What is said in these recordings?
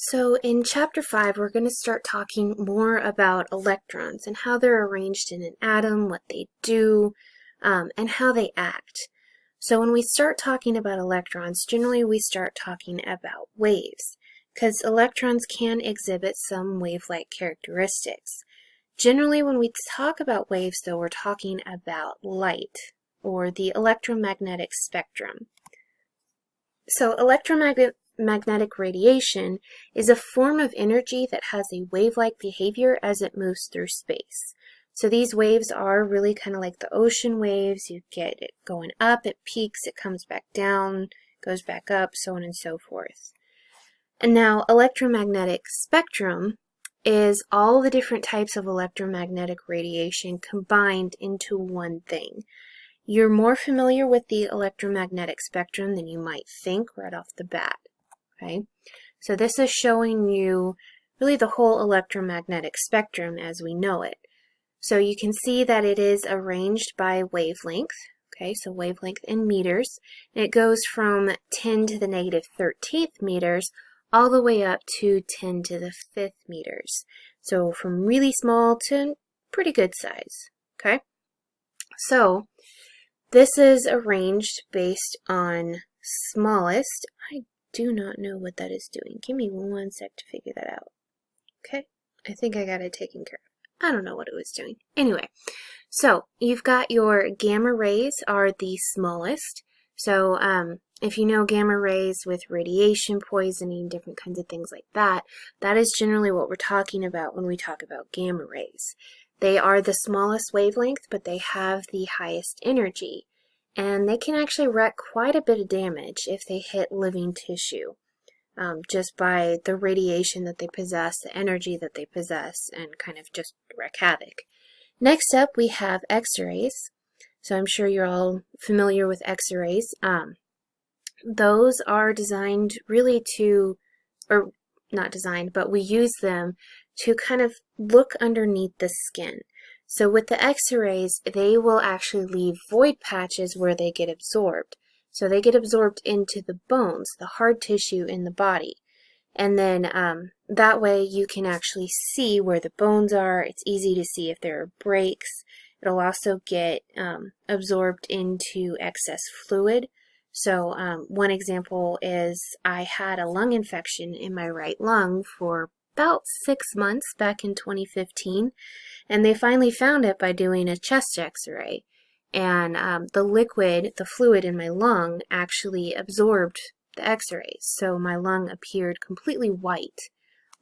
So in chapter 5, we're going to start talking more about electrons and how they're arranged in an atom, what they do, and how they act. So when we start talking about electrons, generally we start talking about waves, because electrons can exhibit some wave-like characteristics. Generally, when we talk about waves, though, we're talking about light, or the electromagnetic spectrum. So electromagnetic radiation is a form of energy that has a wave-like behavior as it moves through space. So these waves are really kind of like the ocean waves. You get it going up, it peaks, it comes back down, goes back up, so on and so forth. And now electromagnetic spectrum is all the different types of electromagnetic radiation combined into one thing. You're more familiar with the electromagnetic spectrum than you might think right off the bat, okay? So this is showing you really the whole electromagnetic spectrum as we know it. So you can see that it is arranged by wavelength, okay? So wavelength in meters. And it goes from 10 to the negative 13th meters all the way up to 10 to the 5th meters. So from really small to pretty good size, okay? So this is arranged based on smallest. I do not know what that is doing. Give me one sec to figure that out. Okay, I think I got it taken care of. I don't know what it was doing. Anyway, so you've got your gamma rays are the smallest. So if you know gamma rays with radiation poisoning, different kinds of things like that, that is generally what we're talking about when we talk about gamma rays. They are the smallest wavelength, but they have the highest energy. And they can actually wreak quite a bit of damage if they hit living tissue, just by the radiation that they possess, the energy that they possess, and kind of just wreak havoc. Next up, we have X-rays. So I'm sure you're all familiar with X-rays. Those are designed really to, or not designed, but we use them to kind of look underneath the skin. So with the X-rays, they will actually leave void patches where they get absorbed. So they get absorbed into the bones, the hard tissue in the body. And then that way you can actually see where the bones are. It's easy to see if there are breaks. It'll also get absorbed into excess fluid. So one example is I had a lung infection in my right lung for about 6 months back in 2015, and they finally found it by doing a chest x-ray. And the fluid in my lung actually absorbed the x-rays. So my lung appeared completely white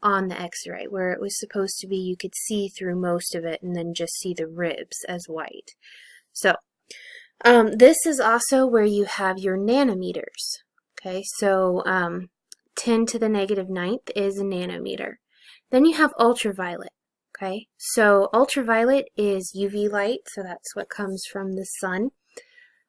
on the x-ray, where it was supposed to be you could see through most of it and then just see the ribs as white. So this is also where you have your nanometers. Okay, so 10 to the negative 9th is a nanometer. Then you have ultraviolet. Okay, so ultraviolet is UV light, so that's what comes from the sun.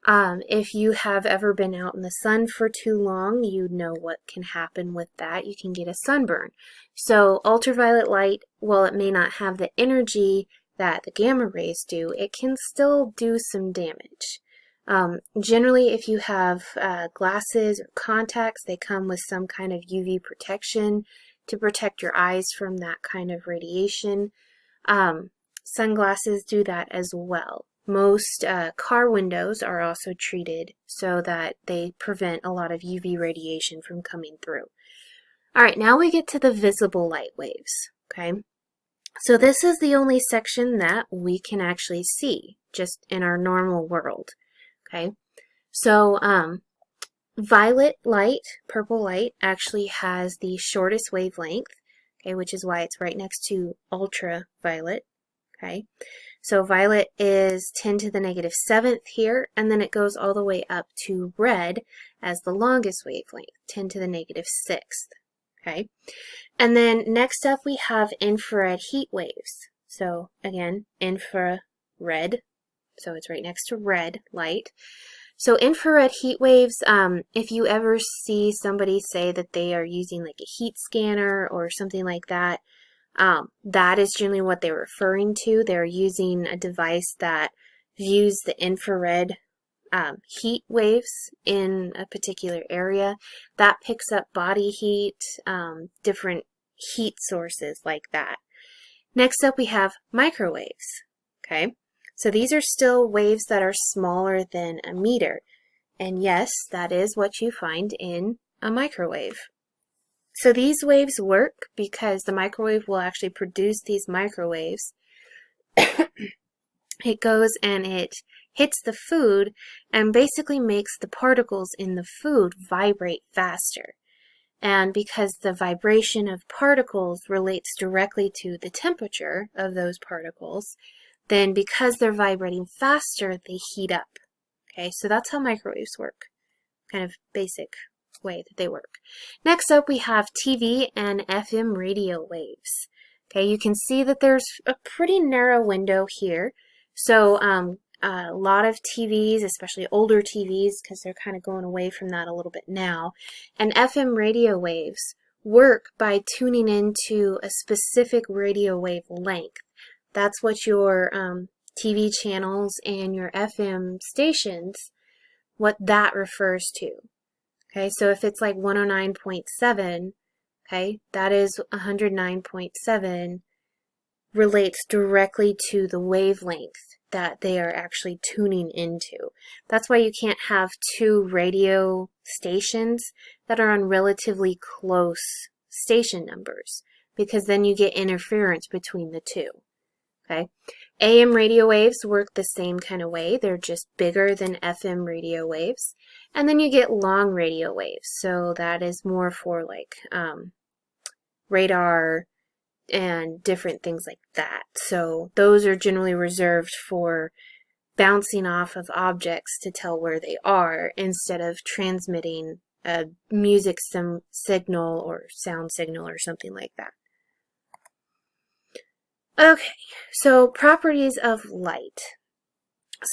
If you have ever been out in the sun for too long, you know what can happen with that. You can get a sunburn. So ultraviolet light, while it may not have the energy that the gamma rays do, it can still do some damage. Generally, if you have glasses or contacts, they come with some kind of UV protection to protect your eyes from that kind of radiation. Sunglasses do that as well. Most car windows are also treated so that they prevent a lot of UV radiation from coming through. All right, now we get to the visible light waves, okay? So this is the only section that we can actually see just in our normal world, okay? So violet light, purple light, actually has the shortest wavelength, okay, which is why it's right next to ultraviolet, okay? So violet is 10 to the negative 7th here, and then it goes all the way up to red as the longest wavelength, 10 to the negative 6th, okay? And then next up we have infrared heat waves. So again, infrared, so it's right next to red light. So infrared heat waves, if you ever see somebody say that they are using like a heat scanner or something like that, that is generally what they're referring to. They're using a device that views the infrared heat waves in a particular area. That picks up body heat, different heat sources like that. Next up we have microwaves. Okay, so these are still waves that are smaller than a meter. And yes, that is what you find in a microwave. So these waves work because the microwave will actually produce these microwaves. It goes and it hits the food and basically makes the particles in the food vibrate faster. And because the vibration of particles relates directly to the temperature of those particles, then because they're vibrating faster, they heat up. Okay, so that's how microwaves work. Kind of basic way that they work. Next up we have TV and FM radio waves. Okay, you can see that there's a pretty narrow window here. So a lot of TVs, especially older TVs, because they're kind of going away from that a little bit now, and FM radio waves work by tuning into a specific radio wave length. That's what your TV channels and your FM stations, what that refers to. Okay, so if it's like 109.7, okay, that is 109.7 relates directly to the wavelength that they are actually tuning into. That's why you can't have two radio stations that are on relatively close station numbers, because then you get interference between the two. Okay, AM radio waves work the same kind of way. They're just bigger than FM radio waves. And then you get long radio waves. So that is more for like radar and different things like that. So those are generally reserved for bouncing off of objects to tell where they are instead of transmitting a music signal or sound signal or something like that. Okay, so properties of light.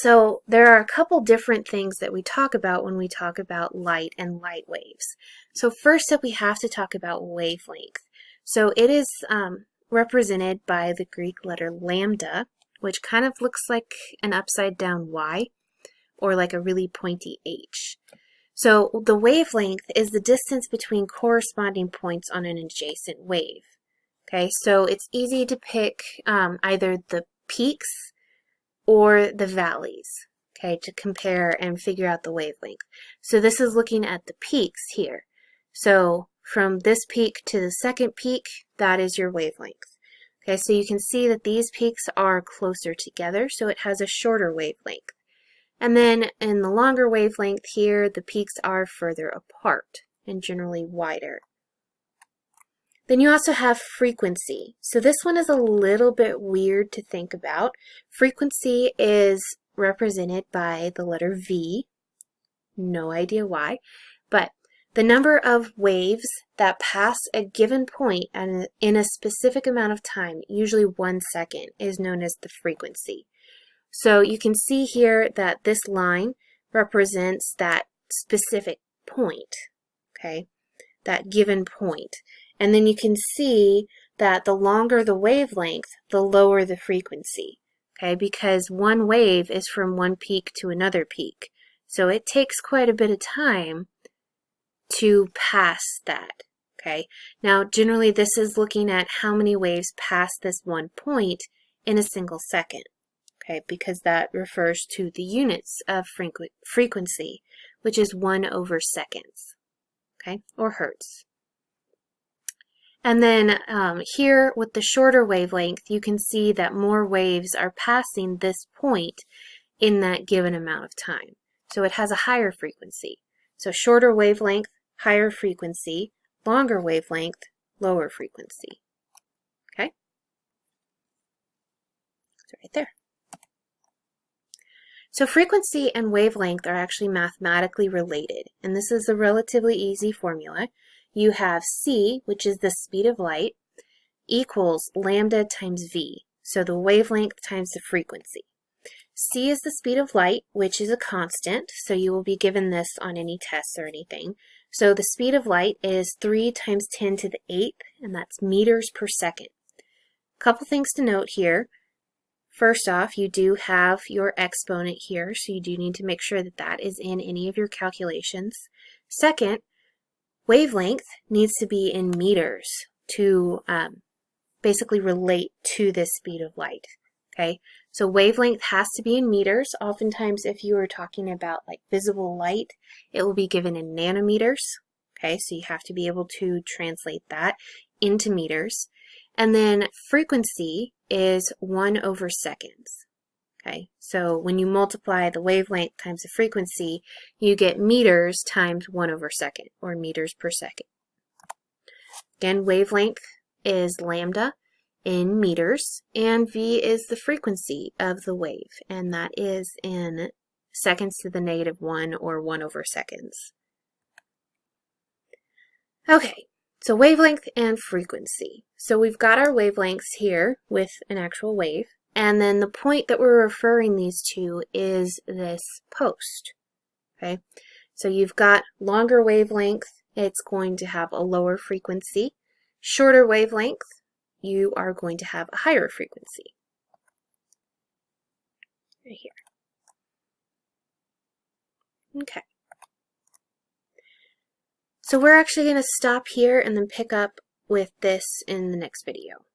So there are a couple different things that we talk about when we talk about light and light waves. So first up we have to talk about wavelength. So it is represented by the Greek letter lambda, which kind of looks like an upside down Y or like a really pointy H. So the wavelength is the distance between corresponding points on an adjacent wave. Okay, so it's easy to pick either the peaks or the valleys, okay, to compare and figure out the wavelength. So this is looking at the peaks here. So from this peak to the second peak, that is your wavelength. Okay, so you can see that these peaks are closer together, so it has a shorter wavelength. And then in the longer wavelength here, the peaks are further apart and generally wider. Then you also have frequency. So this one is a little bit weird to think about. Frequency is represented by the letter V. No idea why, but the number of waves that pass a given point in a specific amount of time, usually 1 second, is known as the frequency. So you can see here that this line represents that specific point, okay, that given point. And then you can see that the longer the wavelength, the lower the frequency, okay, because one wave is from one peak to another peak. So it takes quite a bit of time to pass that, okay. Now, generally this is looking at how many waves pass this one point in a single second, okay, because that refers to the units of frequency, which is 1/seconds, okay, or hertz. And then here with the shorter wavelength, you can see that more waves are passing this point in that given amount of time. So it has a higher frequency. So shorter wavelength, higher frequency, longer wavelength, lower frequency. Okay? So right there. So frequency and wavelength are actually mathematically related, and this is a relatively easy formula. You have c, which is the speed of light, equals lambda times v, so the wavelength times the frequency. C is the speed of light, which is a constant, so you will be given this on any tests or anything. So the speed of light is 3 times 10 to the 8th, and that's meters per second. A couple things to note here. first off, you do have your exponent here, so you do need to make sure that that is in any of your calculations. Second, wavelength needs to be in meters to basically relate to the speed of light. Okay, so wavelength has to be in meters. Oftentimes, if you are talking about like visible light, it will be given in nanometers. Okay, so you have to be able to translate that into meters. And then frequency is 1/seconds. Okay, so when you multiply the wavelength times the frequency, you get meters times 1/second, or meters per second. Again, wavelength is lambda in meters, and v is the frequency of the wave, and that is in seconds to the -1, or 1/seconds. Okay, so wavelength and frequency. So we've got our wavelengths here with an actual wave, and then the point that we're referring these to is this post. Okay, so you've got longer wavelength, it's going to have a lower frequency. Shorter wavelength, you are going to have a higher frequency. Right here. Okay. So we're actually going to stop here and then pick up with this in the next video.